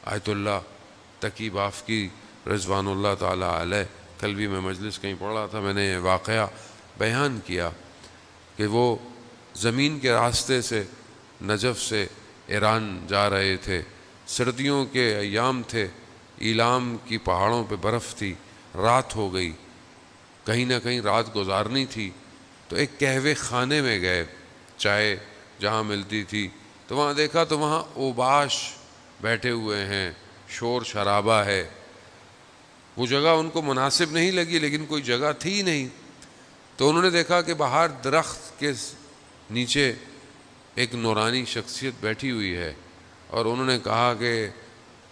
آیت اللہ تقی بافقی رضوان اللہ تعالیٰ علیہ، کل بھی میں مجلس کہیں پڑھ رہا تھا، میں نے واقعہ بیان کیا کہ وہ زمین کے راستے سے نجف سے ایران جا رہے تھے، سردیوں کے ایام تھے، ایلام کی پہاڑوں پہ برف تھی، رات ہو گئی، کہیں نہ کہیں رات گزارنی تھی، تو ایک قہوے خانے میں گئے، چائے جہاں ملتی تھی، تو وہاں دیکھا تو وہاں اوباش بیٹھے ہوئے ہیں، شور شرابہ ہے۔ وہ جگہ ان کو مناسب نہیں لگی، لیکن کوئی جگہ تھی ہی نہیں، تو انہوں نے دیکھا کہ باہر درخت کے نیچے ایک نورانی شخصیت بیٹھی ہوئی ہے، اور انہوں نے کہا کہ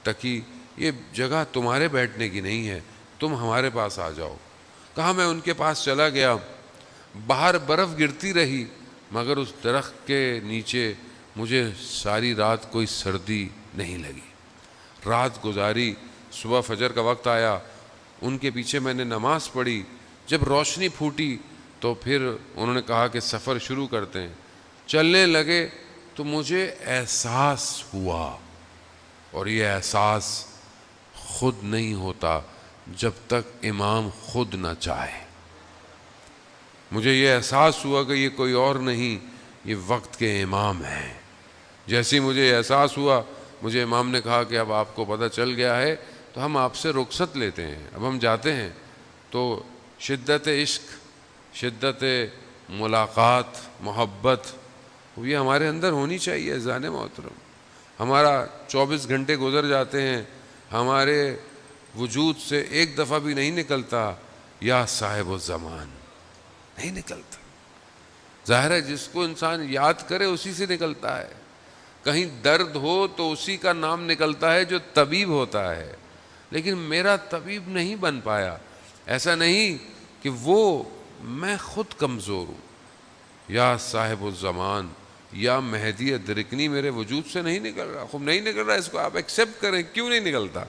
تقی یہ جگہ تمہارے بیٹھنے کی نہیں ہے، تم ہمارے پاس آ جاؤ۔ کہا میں ان کے پاس چلا گیا، باہر برف گرتی رہی، مگر اس درخت کے نیچے مجھے ساری رات کوئی سردی نہیں لگی۔ رات گزاری، صبح فجر کا وقت آیا، ان کے پیچھے میں نے نماز پڑھی، جب روشنی پھوٹی تو پھر انہوں نے کہا کہ سفر شروع کرتے ہیں۔ چلنے لگے تو مجھے احساس ہوا، اور یہ احساس خود نہیں ہوتا جب تک امام خود نہ چاہے۔ مجھے یہ احساس ہوا کہ یہ کوئی اور نہیں، یہ وقت کے امام ہیں۔ جیسے ہی مجھے احساس ہوا، مجھے امام نے کہا کہ اب آپ کو پتہ چل گیا ہے تو ہم آپ سے رخصت لیتے ہیں، اب ہم جاتے ہیں۔ تو شدت عشق، شدت ملاقات، محبت، یہ ہمارے اندر ہونی چاہیے اذان محترم۔ ہمارا 24 گھنٹے گزر جاتے ہیں، ہمارے وجود سے ایک دفعہ بھی نہیں نکلتا یا صاحب الزمان، نہیں نکلتا۔ ظاہر ہے جس کو انسان یاد کرے اسی سے نکلتا ہے، کہیں درد ہو تو اسی کا نام نکلتا ہے جو طبیب ہوتا ہے، لیکن میرا طبیب نہیں بن پایا۔ ایسا نہیں کہ وہ، میں خود کمزور ہوں، یا صاحب الزمان یا مہدی ادرکنی میرے وجود سے نہیں نکل رہا، خوب نہیں نکل رہا، اس کو آپ ایکسیپٹ کریں، کیوں نہیں نکلتا؟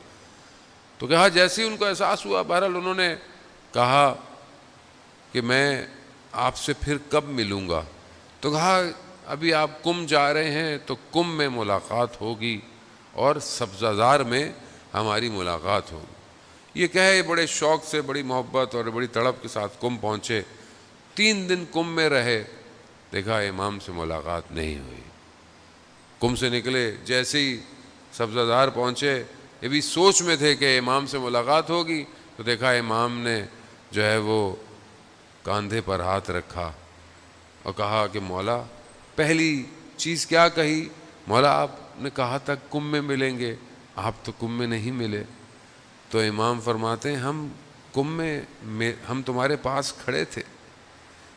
تو کہا جیسے ہی ان کو احساس ہوا، بہرحال انہوں نے کہا کہ میں آپ سے پھر کب ملوں گا؟ تو کہا ابھی آپ کم جا رہے ہیں تو کم میں ملاقات ہوگی اور سبزہ زار میں ہماری ملاقات ہوگی۔ یہ کہے بڑے شوق سے، بڑی محبت اور بڑی تڑپ کے ساتھ کم پہنچے، 3 دن کم میں رہے، دیکھا امام سے ملاقات نہیں ہوئی۔ کم سے نکلے، جیسے ہی سبزہ زار پہنچے، یہ بھی سوچ میں تھے کہ امام سے ملاقات ہوگی، تو دیکھا امام نے جو ہے وہ کاندھے پر ہاتھ رکھا اور کہا کہ مولا، پہلی چیز کیا کہی؟ مولا آپ نے کہا تھا کم میں ملیں گے، آپ تو کم میں نہیں ملے۔ تو امام فرماتے ہیں ہم کم میں ہم تمہارے پاس کھڑے تھے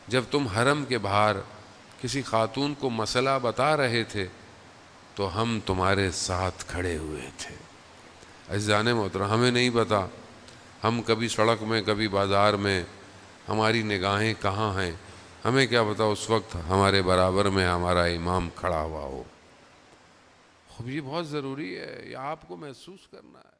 جب تم حرم کے باہر کسی خاتون کو مسئلہ بتا رہے تھے، تو ہم تمہارے ساتھ کھڑے ہوئے تھے۔ عزیزان محترم، ہمیں نہیں پتا ہم کبھی سڑک میں، کبھی بازار میں، ہماری نگاہیں کہاں ہیں، ہمیں کیا پتا اس وقت ہمارے برابر میں ہمارا امام کھڑا ہوا ہو۔ خب یہ بہت ضروری ہے، یہ آپ کو محسوس کرنا ہے۔